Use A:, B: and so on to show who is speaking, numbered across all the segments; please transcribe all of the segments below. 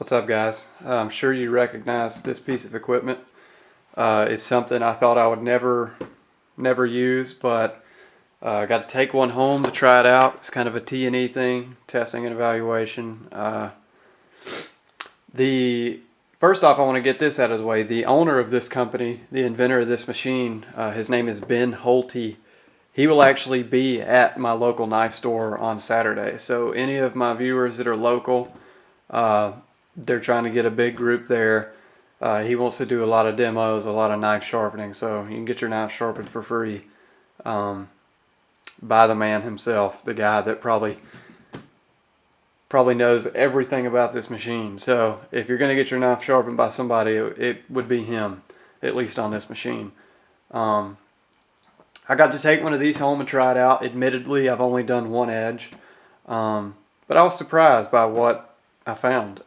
A: What's up, guys? I'm sure you recognize this piece of equipment. It's something I thought I would never use, but I got to take one home to try it out. It's kind of a T&E thing, testing and evaluation. The First off, I want to get this out of the way. The owner of this company, the inventor of this machine, his name is Ben Holte. He will actually be at my local knife store on Saturday. So any of my viewers that are local, they're trying to get a big group there. He wants to do a lot of demos, a lot of knife sharpening, so you can get your knife sharpened for free by the man himself, the guy that probably knows everything about this machine. So if you're going to get your knife sharpened by somebody, it would be him, at least on this machine. I got to take one of these home and try it out. Admittedly, I've only done one edge, but I was surprised by what I found.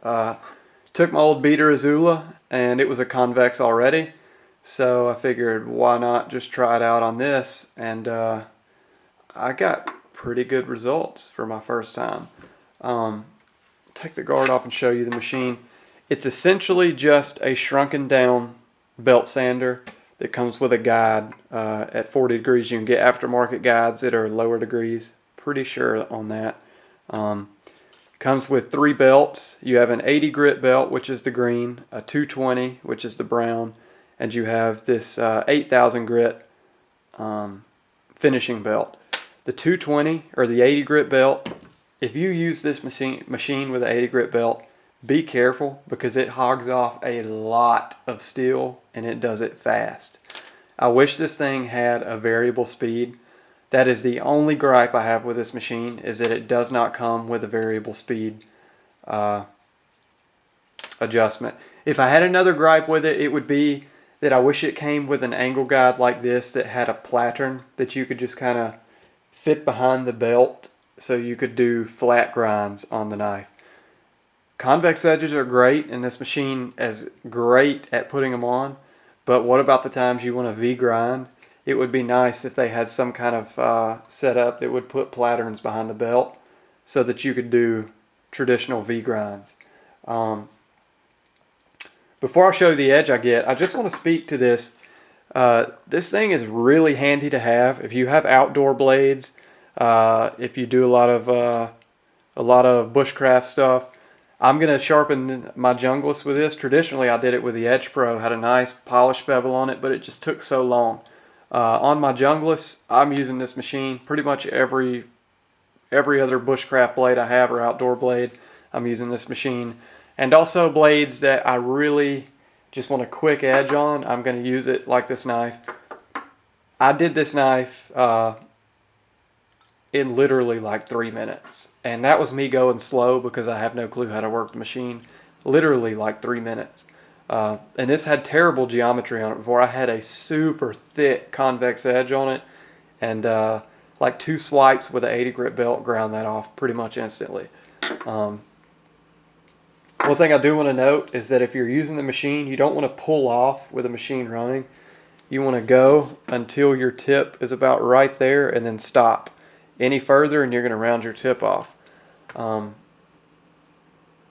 A: Took my old beater Azula, and it was a convex already, so I figured why not just try it out on this, and I got pretty good results for my first time. Take the guard off and show you the machine. It's essentially just a shrunken down belt sander that comes with a guide. At 40 degrees you can get aftermarket guides that are lower degrees, pretty sure on that. Comes with 3 belts. You have an 80 grit belt, which is the green, a 220, which is the brown, and you have this 8,000 grit finishing belt. The 220 or the 80 grit belt, if you use this machine with an 80 grit belt, be careful because it hogs off a lot of steel and it does it fast. I wish this thing had a variable speed. That is the only gripe I have with this machine, is that it does not come with a variable speed adjustment. If I had another gripe with it, it would be that I wish it came with an angle guide like this that had a plattern that you could just kind of fit behind the belt so you could do flat grinds on the knife. Convex edges are great, and this machine is great at putting them on, but what about the times you want a V grind? It would be nice if they had some kind of setup that would put platterns behind the belt so that you could do traditional V grinds. Before I show you the edge I get, I just want to speak to this. This thing is really handy to have if you have outdoor blades. If you do a lot of bushcraft stuff. I'm going to sharpen my junglist with this. Traditionally, I did it with the Edge Pro. Had a nice polished bevel on it, but it just took so long. On my junglist, I'm using this machine. Pretty much every other bushcraft blade I have or outdoor blade, I'm using this machine. And also blades that I really just want a quick edge on, I'm going to use it like this knife. I did this knife in literally like 3 minutes. And that was me going slow because I have no clue how to work the machine. Literally like 3 minutes. And this had terrible geometry on it before. I had a super thick convex edge on it. And like 2 swipes with an 80 grit belt ground that off pretty much instantly. One thing I do want to note is that if you're using the machine, you don't want to pull off with the machine running. You want to go until your tip is about right there and then stop. Any further and you're going to round your tip off.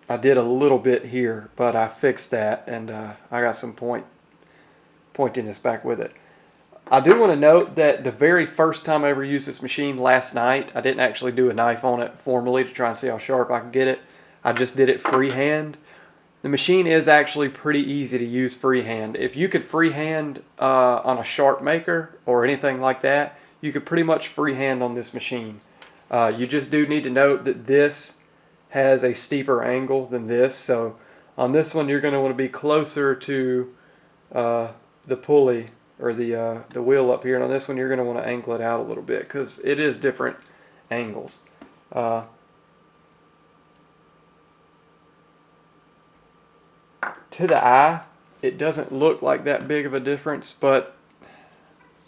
A: I did a little bit here, but I fixed that, and I got some pointiness back with it. I do want to note that the very first time I ever used this machine last night, I didn't actually do a knife on it formally to try and see how sharp I could get it. I just did it freehand. The machine is actually pretty easy to use freehand. If you could freehand on a sharp maker or anything like that, you could pretty much freehand on this machine. You just do need to note that this has a steeper angle than this. So on this one, you're going to want to be closer to the pulley or the wheel up here. And on this one, you're going to want to angle it out a little bit because it is different angles. To the eye, it doesn't look like that big of a difference, but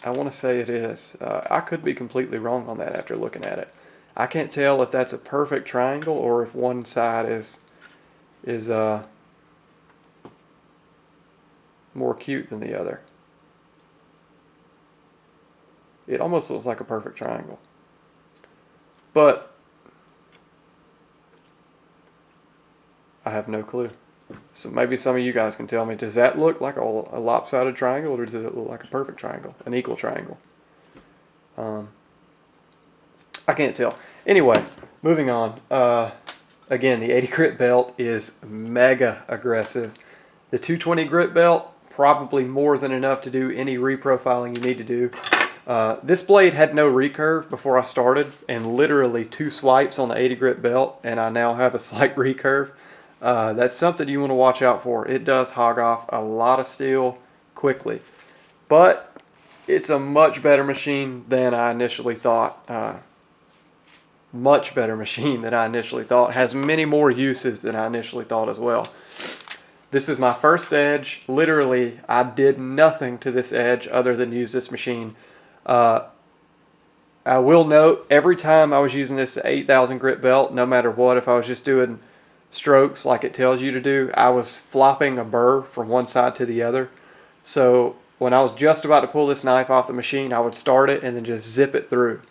A: I want to say it is. I could be completely wrong on that after looking at it. I can't tell if that's a perfect triangle or if one side is more acute than the other. It almost looks like a perfect triangle. But I have no clue. So maybe some of you guys can tell me, does that look like a lopsided triangle, or does it look like a perfect triangle, an equal triangle? I can't tell. Anyway, moving on. Again, the 80 grit belt is mega aggressive. The 220 grit belt, probably more than enough to do any reprofiling you need to do. This blade had no recurve before I started, and literally 2 swipes on the 80 grit belt, and I now have a slight recurve. That's something you want to watch out for. It does hog off a lot of steel quickly, but it's a much better machine than I initially thought. Much better machine than I initially thought. Has many more uses than I initially thought as well. This is my first edge. Literally, I did nothing to this edge other than use this machine. I will note, every time I was using this 8,000 grit belt, no matter what, if I was just doing strokes like it tells you to do, I was flopping a burr from one side to the other. So when I was just about to pull this knife off the machine, I would start it and then just zip it through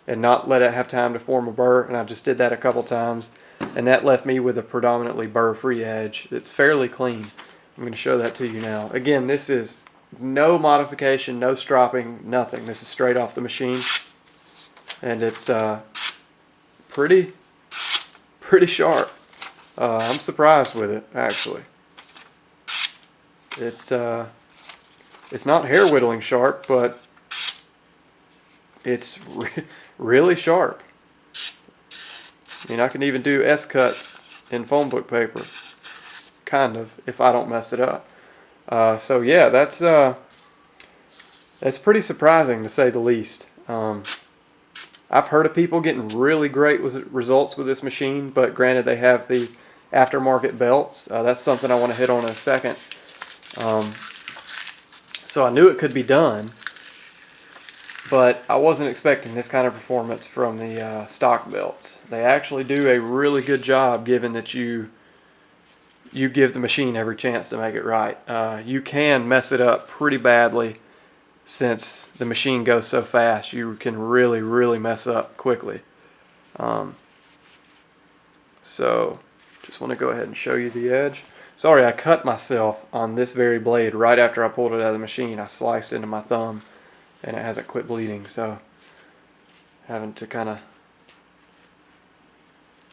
A: and not let it have time to form a burr. And I just did that a couple times, and that left me with a predominantly burr-free edge. It's fairly clean. I'm going to show that to you now. Again, this is no modification, no stropping, nothing. This is straight off the machine, and it's pretty sharp. I'm surprised with it, actually. It's not hair whittling sharp, but it's really sharp. I mean, I can even do S-cuts in phone book paper, kind of, if I don't mess it up. So yeah, that's pretty surprising to say the least. I've heard of people getting really great results with this machine, but granted, they have the aftermarket belts. That's something I want to hit on in a second. So I knew it could be done, but I wasn't expecting this kind of performance from the stock belts. They actually do a really good job, given that you give the machine every chance to make it right. You can mess it up pretty badly. Since the machine goes so fast, you can really mess up quickly. So just want to go ahead and show you the edge. Sorry, I cut myself on this very blade right after I pulled it out of the machine. I sliced into my thumb and it hasn't quit bleeding, so having to kind of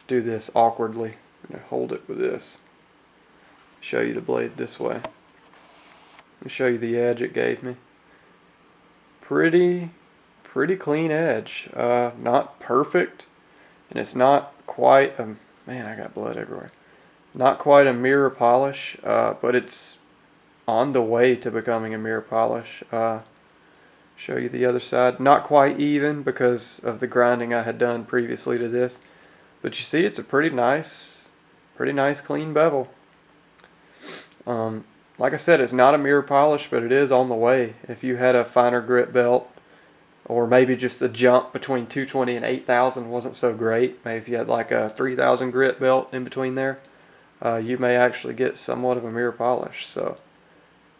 A: do this awkwardly. I'm going to hold it with this. Show you the blade this way. Let me show you the edge it gave me. Pretty clean edge. Not perfect, and it's not quite a, man, I got blood everywhere. Not quite a mirror polish, but it's on the way to becoming a mirror polish. Show you the other side. Not quite even because of the grinding I had done previously to this, but you see, it's a pretty nice clean bevel. Like I said, it's not a mirror polish, but it is on the way. If you had a finer grit belt, or maybe just the jump between 220 and 8,000 wasn't so great, maybe if you had like a 3,000 grit belt in between there, you may actually get somewhat of a mirror polish. So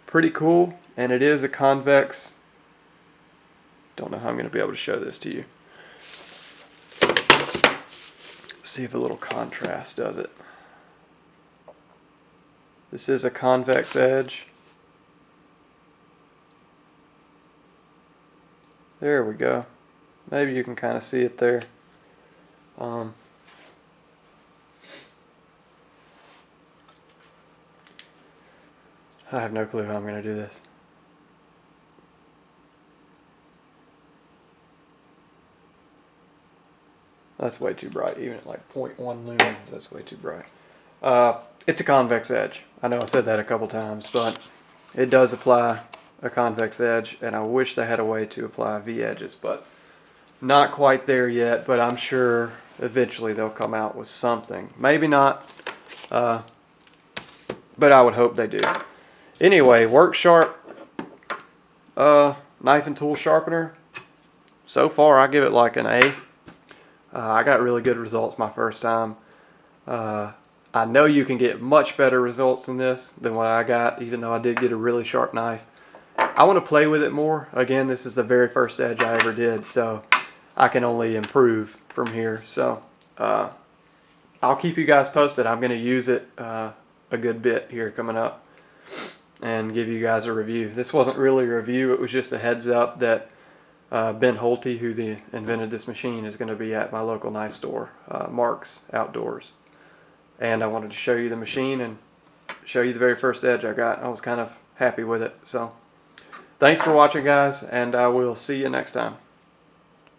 A: pretty cool, and it is a convex. Don't know how I'm going to be able to show this to you. See if a little contrast does it. This is a convex edge. There we go. Maybe you can kind of see it there. I have no clue how I'm going to do this. That's way too bright, even at like 0.1 lumens, that's way too bright. It's a convex edge. I know I said that a couple times, but it does apply a convex edge, and I wish they had a way to apply V edges, but not quite there yet, but I'm sure eventually they'll come out with something. Maybe not, but I would hope they do. Anyway, work sharp knife and tool sharpener. So far, I give it like an A. I got really good results my first time. I know you can get much better results than this, than what I got, even though I did get a really sharp knife. I want to play with it more. Again, this is the very first edge I ever did, so I can only improve from here. So I'll keep you guys posted. I'm going to use it a good bit here coming up and give you guys a review. This wasn't really a review, it was just a heads up that Ben Holte, who invented this machine, is going to be at my local knife store, Mark's Outdoors. And I wanted to show you the machine and show you the very first edge I got. I was kind of happy with it. So thanks for watching, guys, and I will see you next time.